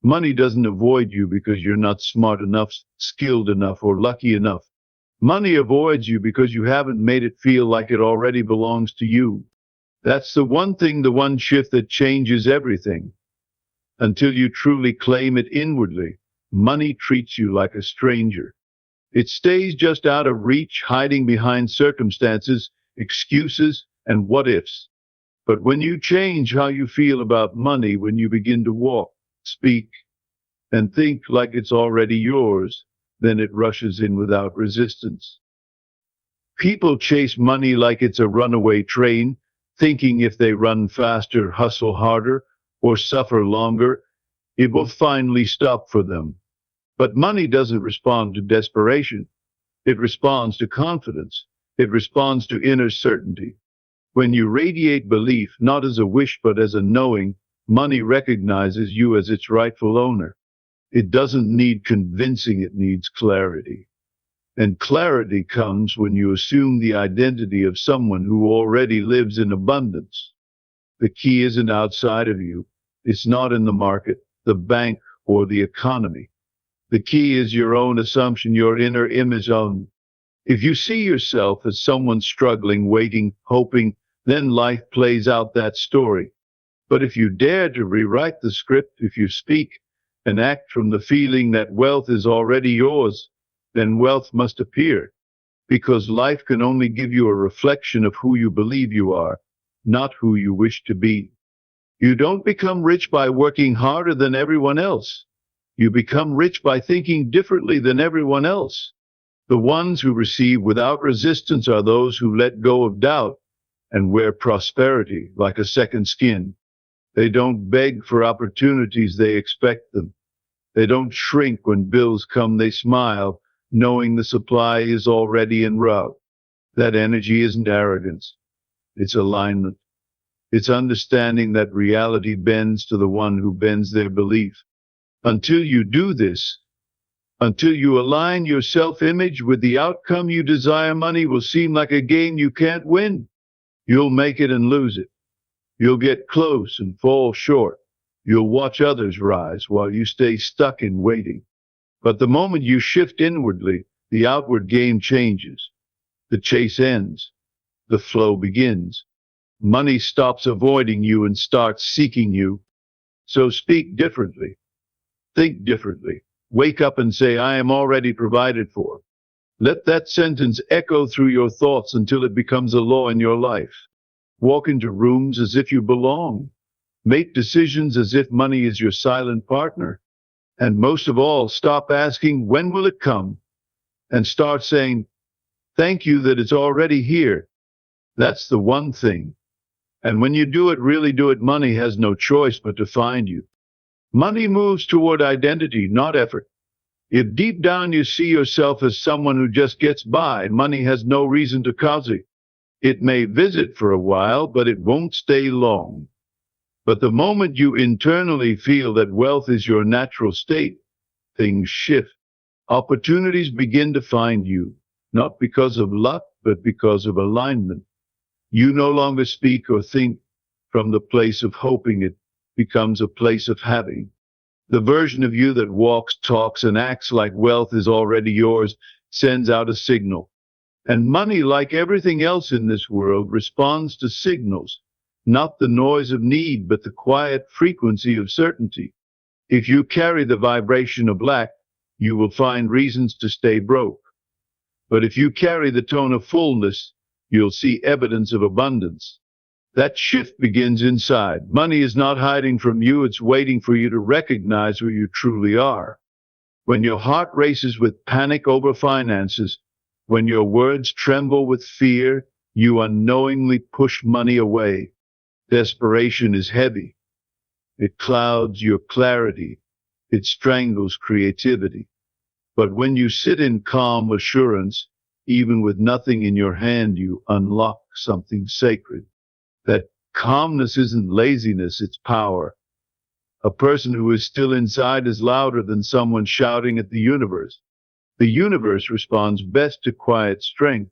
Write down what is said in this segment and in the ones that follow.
Money doesn't avoid you because you're not smart enough, skilled enough, or lucky enough. Money avoids you because you haven't made it feel like it already belongs to you. That's the one thing, the one shift that changes everything. Until you truly claim it inwardly, money treats you like a stranger. It stays just out of reach, hiding behind circumstances, excuses, and what ifs. But when you change how you feel about money, when you begin to walk, speak, and think like it's already yours, then it rushes in without resistance. People chase money like it's a runaway train, thinking if they run faster, hustle harder, or suffer longer, it will finally stop for them. But money doesn't respond to desperation. It responds to confidence. It responds to inner certainty. When you radiate belief, not as a wish but as a knowing, money recognizes you as its rightful owner. It doesn't need convincing, it needs clarity. And clarity comes when you assume the identity of someone who already lives in abundance. The key isn't outside of you. It's not in the market, the bank, or the economy. The key is your own assumption, your inner image on. If you see yourself as someone struggling, waiting, hoping, then life plays out that story. But if you dare to rewrite the script, if you speak and act from the feeling that wealth is already yours, then wealth must appear. Because life can only give you a reflection of who you believe you are, not who you wish to be. You don't become rich by working harder than everyone else. You become rich by thinking differently than everyone else. The ones who receive without resistance are those who let go of doubt and wear prosperity like a second skin. They don't beg for opportunities, they expect them. They don't shrink when bills come, they smile, knowing the supply is already en route. That energy isn't arrogance, it's alignment. It's understanding that reality bends to the one who bends their belief. Until you do this, until you align your self-image with the outcome you desire, money will seem like a game you can't win. You'll make it and lose it. You'll get close and fall short. You'll watch others rise while you stay stuck in waiting. But the moment you shift inwardly, the outward game changes. The chase ends. The flow begins. Money stops avoiding you and starts seeking you. So speak differently. Think differently. Wake up and say, I am already provided for. Let that sentence echo through your thoughts until it becomes a law in your life. Walk into rooms as if you belong. Make decisions as if money is your silent partner. And most of all, stop asking, when will it come? And start saying, thank you that it's already here. That's the one thing. And when you do it, really do it, money has no choice but to find you. Money moves toward identity, not effort. If deep down you see yourself as someone who just gets by, money has no reason to cozy. It may visit for a while, but it won't stay long. But the moment you internally feel that wealth is your natural state, things shift. Opportunities begin to find you, not because of luck, but because of alignment. You no longer speak or think from the place of hoping, it becomes a place of having. The version of you that walks, talks, and acts like wealth is already yours sends out a signal. And money, like everything else in this world, responds to signals, not the noise of need, but the quiet frequency of certainty. If you carry the vibration of lack, you will find reasons to stay broke. But if you carry the tone of fullness, you'll see evidence of abundance. That shift begins inside. Money is not hiding from you, it's waiting for you to recognize who you truly are. When your heart races with panic over finances, when your words tremble with fear, you unknowingly push money away. Desperation is heavy. It clouds your clarity. It strangles creativity. But when you sit in calm assurance, even with nothing in your hand, you unlock something sacred. That calmness isn't laziness, it's power. A person who is still inside is louder than someone shouting at the universe. The universe responds best to quiet strength.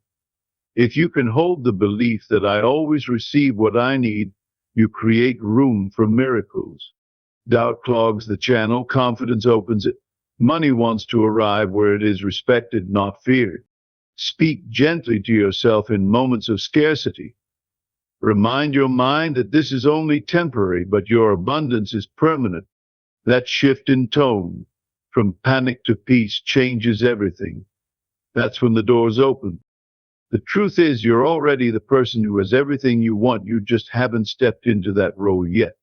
If you can hold the belief that I always receive what I need, you create room for miracles. Doubt clogs the channel, confidence opens it. Money wants to arrive where it is respected, not feared. Speak gently to yourself in moments of scarcity. Remind your mind that this is only temporary, but your abundance is permanent. That shift in tone, from panic to peace, changes everything. That's when the doors open. The truth is, you're already the person who has everything you want. You just haven't stepped into that role yet.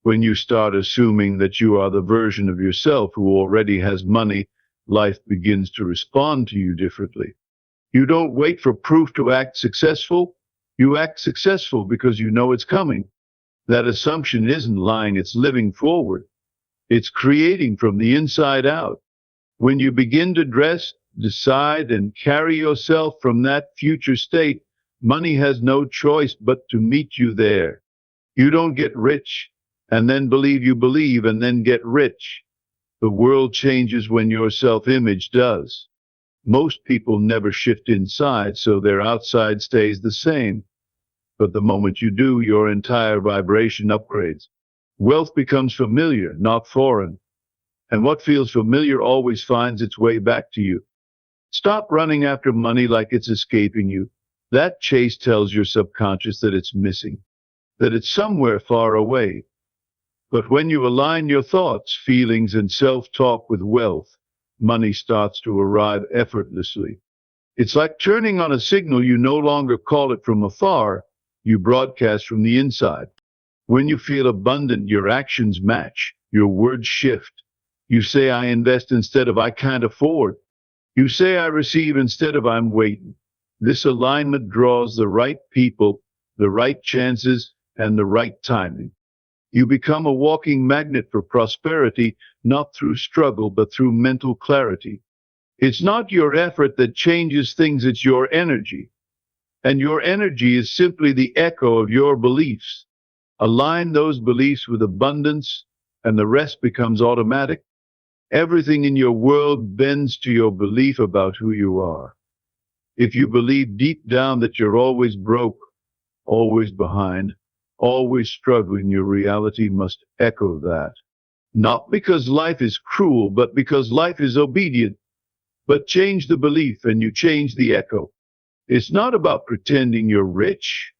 When you start assuming that you are the version of yourself who already has money, life begins to respond to you differently. You don't wait for proof to act successful. You act successful because you know it's coming. That assumption isn't lying, it's living forward. It's creating from the inside out. When you begin to dress, decide, and carry yourself from that future state, money has no choice but to meet you there. You don't get rich and then believe you believe and then get rich. The world changes when your self-image does. Most people never shift inside, so their outside stays the same. But the moment you do, your entire vibration upgrades. Wealth becomes familiar, not foreign. And what feels familiar always finds its way back to you. Stop running after money like it's escaping you. That chase tells your subconscious that it's missing, that it's somewhere far away. But when you align your thoughts, feelings, and self-talk with wealth, money starts to arrive effortlessly. It's like turning on a signal. You no longer call it from afar, you broadcast from the inside. When you feel abundant, your actions match, your words shift. You say, I invest instead of I can't afford. You say, I receive instead of I'm waiting. This alignment draws the right people, the right chances, and the right timing. You become a walking magnet for prosperity, not through struggle, but through mental clarity. It's not your effort that changes things, it's your energy. And your energy is simply the echo of your beliefs. Align those beliefs with abundance, and the rest becomes automatic. Everything in your world bends to your belief about who you are. If you believe deep down that you're always broke, always behind, always struggling, your reality must echo that. Not because life is cruel, but because life is obedient. But change the belief and you change the echo. It's not about pretending you're rich.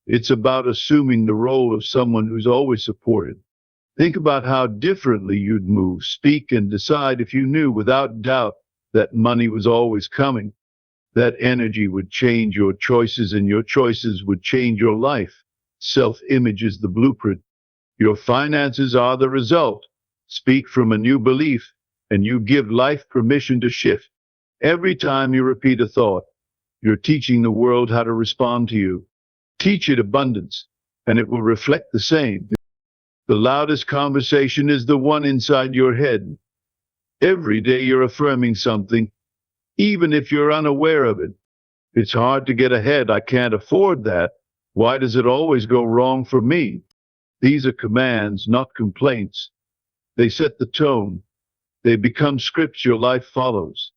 It's about assuming the role of someone who's always supported. Think about how differently you'd move, speak, and decide if you knew without doubt that money was always coming. That energy would change your choices, and your choices would change your life. Self-image is the blueprint. Your finances are the result. Speak from a new belief, and you give life permission to shift. Every time you repeat a thought, you're teaching the world how to respond to you. Teach it abundance, and it will reflect the same. The loudest conversation is the one inside your head. Every day you're affirming something, even if you're unaware of it. It's hard to get ahead. I can't afford that. Why does it always go wrong for me? These are commands, not complaints. They set the tone. They become scripts your life follows.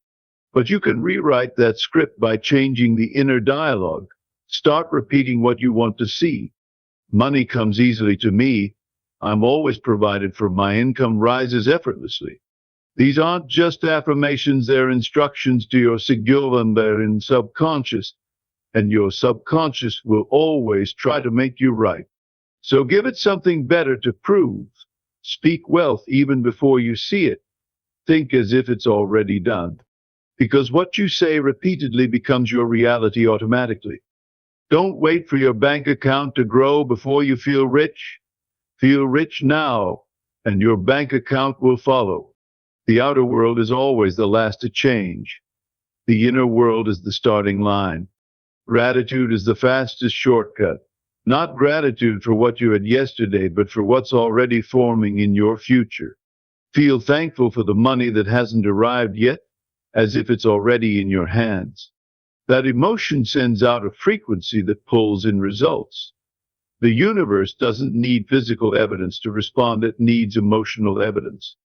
But you can rewrite that script by changing the inner dialogue. Start repeating what you want to see. Money comes easily to me. I'm always provided for. My income rises effortlessly. These aren't just affirmations, they're instructions to your sigilum. They're in subconscious, and your subconscious will always try to make you right. So give it something better to prove. Speak wealth even before you see it. Think as if it's already done. Because what you say repeatedly becomes your reality automatically. Don't wait for your bank account to grow before you feel rich. Feel rich now, and your bank account will follow. The outer world is always the last to change. The inner world is the starting line. Gratitude is the fastest shortcut. Not gratitude for what you had yesterday, but for what's already forming in your future. Feel thankful for the money that hasn't arrived yet, as if it's already in your hands. That emotion sends out a frequency that pulls in results. The universe doesn't need physical evidence to respond, it needs emotional evidence.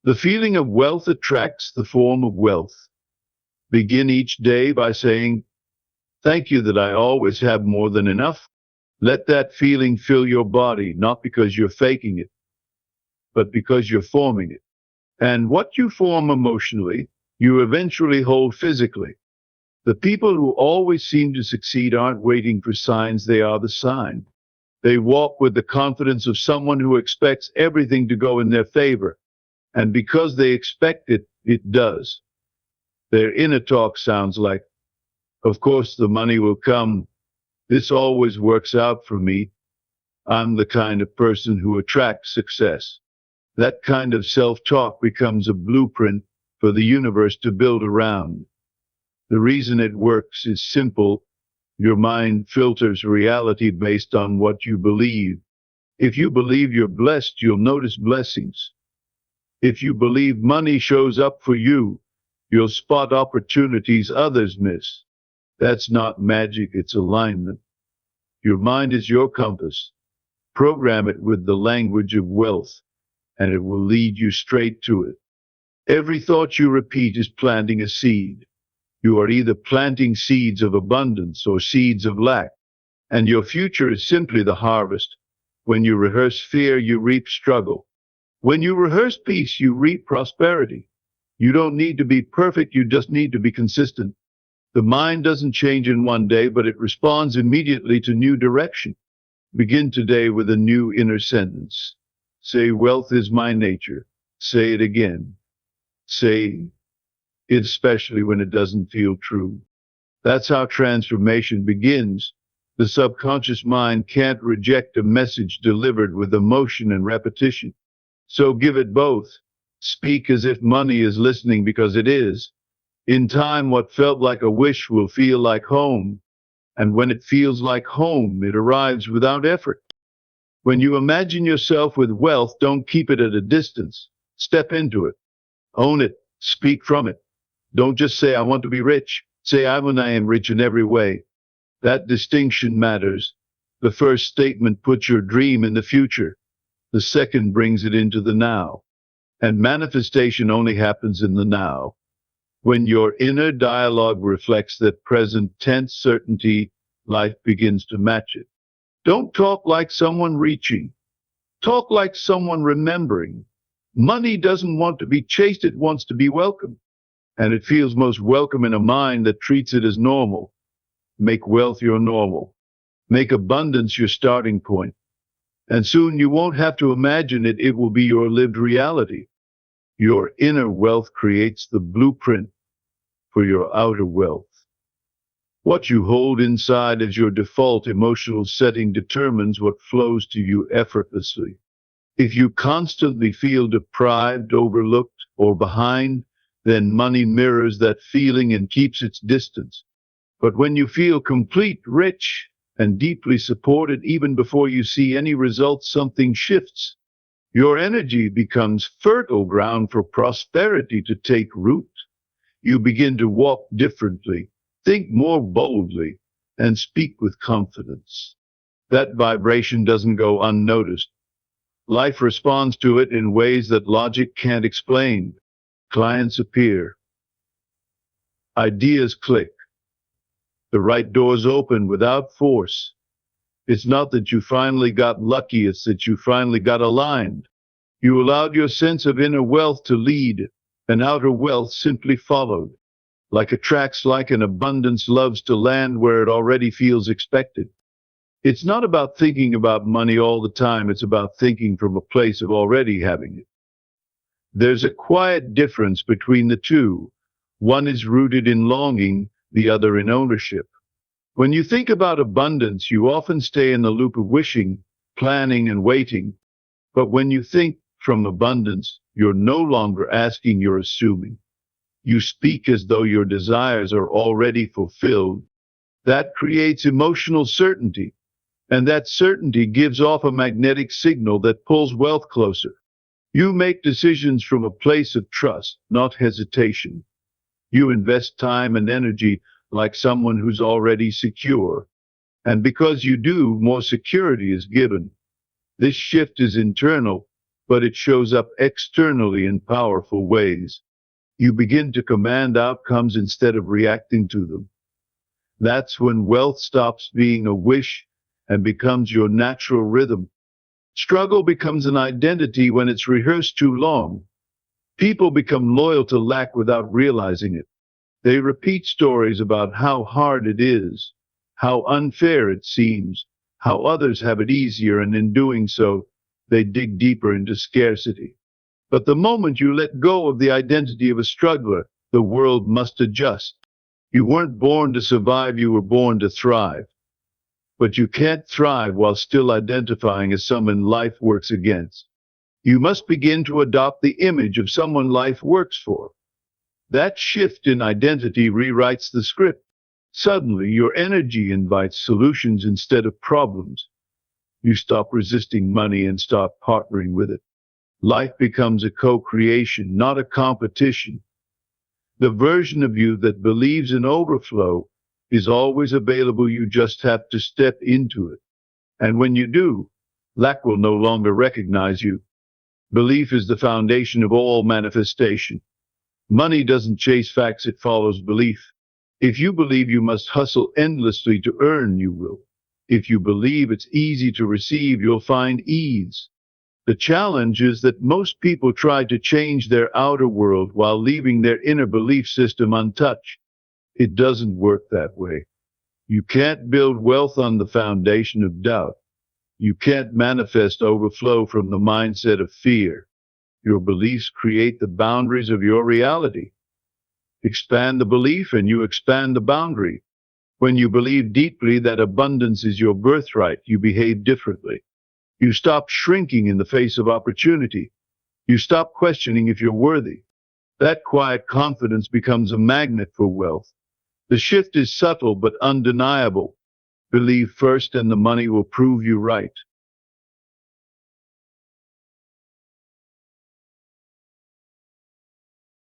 The feeling of wealth attracts the form of wealth. Begin each day by saying, thank you that I always have more than enough. Let that feeling fill your body, not because you're faking it, but because you're forming it. And what you form emotionally, you eventually hold physically. The people who always seem to succeed aren't waiting for signs, they are the sign. They walk with the confidence of someone who expects everything to go in their favor. And because they expect it, it does. Their inner talk sounds like, of course the money will come. This always works out for me. I'm the kind of person who attracts success. That kind of self-talk becomes a blueprint for the universe to build around. The reason it works is simple. Your mind filters reality based on what you believe. If you believe you're blessed, you'll notice blessings. If you believe money shows up for you, you'll spot opportunities others miss. That's not magic, it's alignment. Your mind is your compass. Program it with the language of wealth, and it will lead you straight to it. Every thought you repeat is planting a seed. You are either planting seeds of abundance or seeds of lack, and your future is simply the harvest. When you rehearse fear, you reap struggle. When you rehearse peace, you reap prosperity. You don't need to be perfect, you just need to be consistent. The mind doesn't change in one day, but it responds immediately to new direction. Begin today with a new inner sentence. Say, wealth is my nature. Say it again. Say it, especially when it doesn't feel true. That's how transformation begins. The subconscious mind can't reject a message delivered with emotion and repetition. So give it both. Speak as if money is listening, because it is. In time, what felt like a wish will feel like home. And when it feels like home, it arrives without effort. When you imagine yourself with wealth, don't keep it at a distance. Step into it. Own it. Speak from it. Don't just say, I want to be rich. Say, I am rich in every way. That distinction matters. The first statement puts your dream in the future. The second brings it into the now. And manifestation only happens in the now. When your inner dialogue reflects that present tense certainty, life begins to match it. Don't talk like someone reaching. Talk like someone remembering. Money doesn't want to be chased, it wants to be welcomed. And it feels most welcome in a mind that treats it as normal. Make wealth your normal. Make abundance your starting point. And soon you won't have to imagine it, it will be your lived reality. Your inner wealth creates the blueprint for your outer wealth. What you hold inside as your default emotional setting determines what flows to you effortlessly. If you constantly feel deprived, overlooked, or behind, then money mirrors that feeling and keeps its distance. But when you feel complete, rich, and deeply supported, even before you see any results, something shifts. Your energy becomes fertile ground for prosperity to take root. You begin to walk differently, think more boldly, and speak with confidence. That vibration doesn't go unnoticed. Life responds to it in ways that logic can't explain. Clients appear. Ideas click. The right doors open without force. It's not that you finally got lucky, it's that you finally got aligned. You allowed your sense of inner wealth to lead, and outer wealth simply followed. Like attracts like, an abundance loves to land where it already feels expected. It's not about thinking about money all the time, it's about thinking from a place of already having it. There's a quiet difference between the two. One is rooted in longing, the other in ownership. When you think about abundance, you often stay in the loop of wishing, planning, and waiting. But when you think from abundance, you're no longer asking, you're assuming. You speak as though your desires are already fulfilled. That creates emotional certainty, and that certainty gives off a magnetic signal that pulls wealth closer. You make decisions from a place of trust, not hesitation. You invest time and energy like someone who's already secure. And because you do, more security is given. This shift is internal, but it shows up externally in powerful ways. You begin to command outcomes instead of reacting to them. That's when wealth stops being a wish and becomes your natural rhythm. Struggle becomes an identity when it's rehearsed too long. People become loyal to lack without realizing it. They repeat stories about how hard it is, how unfair it seems, how others have it easier, and in doing so, they dig deeper into scarcity. But the moment you let go of the identity of a struggler, the world must adjust. You weren't born to survive, you were born to thrive. But you can't thrive while still identifying as someone life works against. You must begin to adopt the image of someone life works for. That shift in identity rewrites the script. Suddenly, your energy invites solutions instead of problems. You stop resisting money and start partnering with it. Life becomes a co-creation, not a competition. The version of you that believes in overflow is always available. You just have to step into it. And when you do, lack will no longer recognize you. Belief is the foundation of all manifestation. Money doesn't chase facts, it follows belief. If you believe you must hustle endlessly to earn, you will. If you believe it's easy to receive, you'll find ease. The challenge is that most people try to change their outer world while leaving their inner belief system untouched. It doesn't work that way. You can't build wealth on the foundation of doubt. You can't manifest overflow from the mindset of fear. Your beliefs create the boundaries of your reality. Expand the belief and you expand the boundary. When you believe deeply that abundance is your birthright, you behave differently. You stop shrinking in the face of opportunity. You stop questioning if you're worthy. That quiet confidence becomes a magnet for wealth. The shift is subtle but undeniable. Believe first and the money will prove you right.